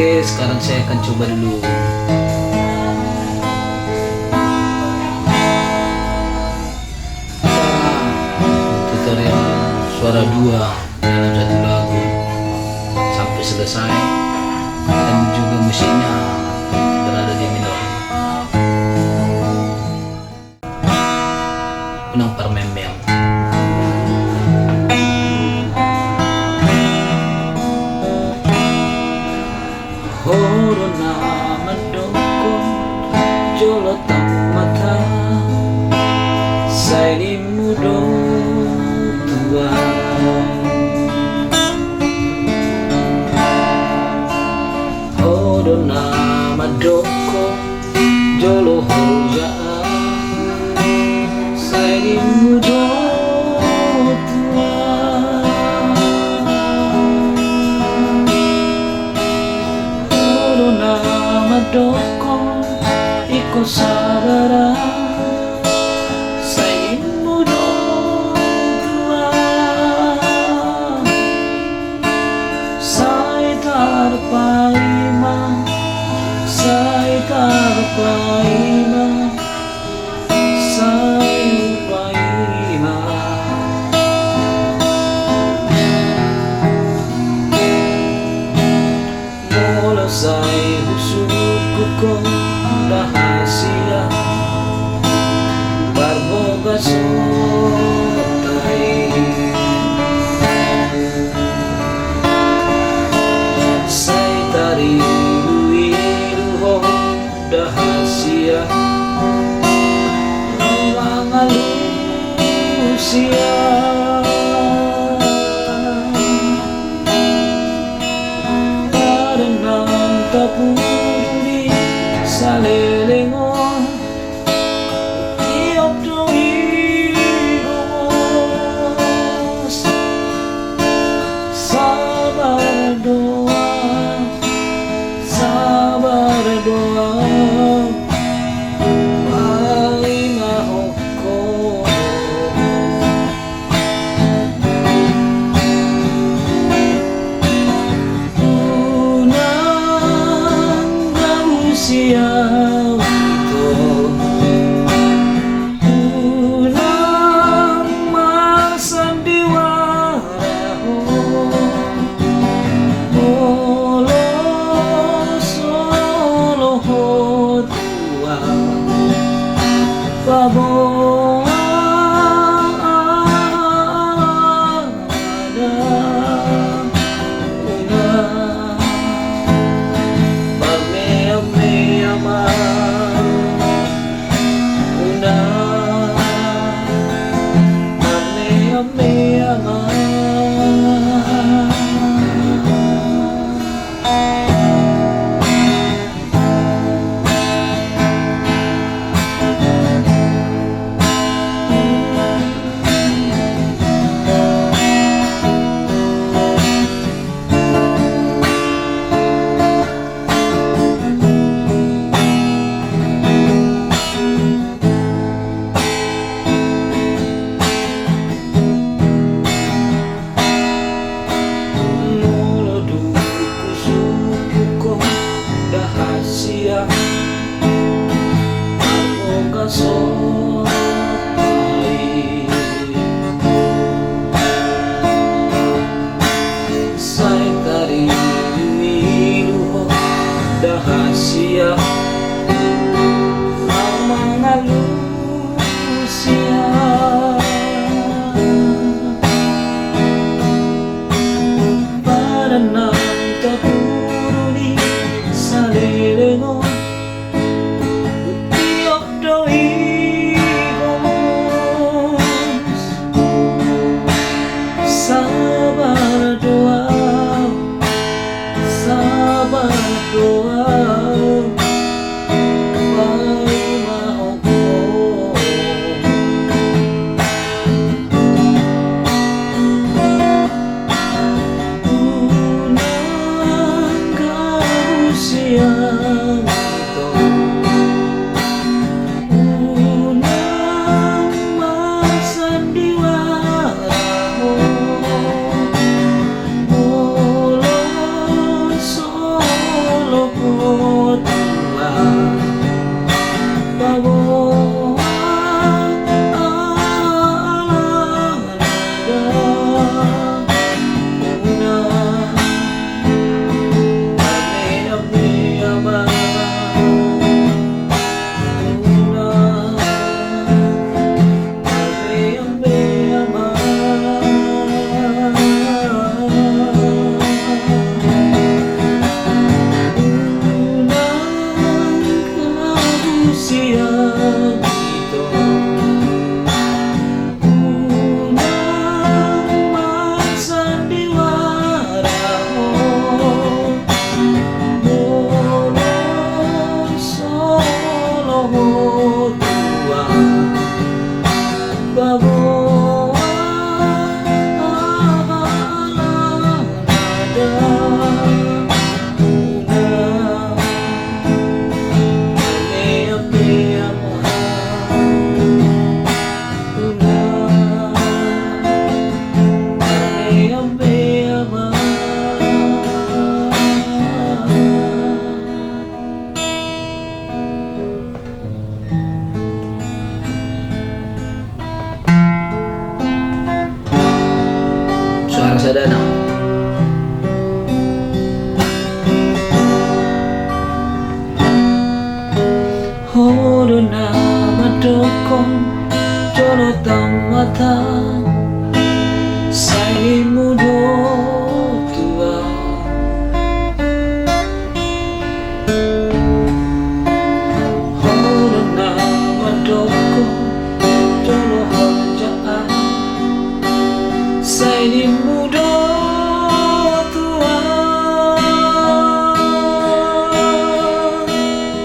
Oke, sekarang saya akan coba dulu. Tutorial suara 2 dalam satu lagu sampai selesai, dan juga musiknya berada di minor. Unang PARMEAM. Corona mendukung jolotan mata, saya ini muda tua. Corona mendukung jolo hoja, saya ini muda tua. Doko iko sabara, saya muda tua. Saya terpaima, saya terpaima, saya paima. Mula saya ko rahasia barboga sotay, say tariluiluho rahasia mga lusia. Parang tapuli salelengon tiap doigos, sabar doa, sabar doa, paima hoko. Unang manusia rahasia mga lusia. Para nang taturuni sa lelengon tiap doigos, sabar doa, sabar doa. Una suara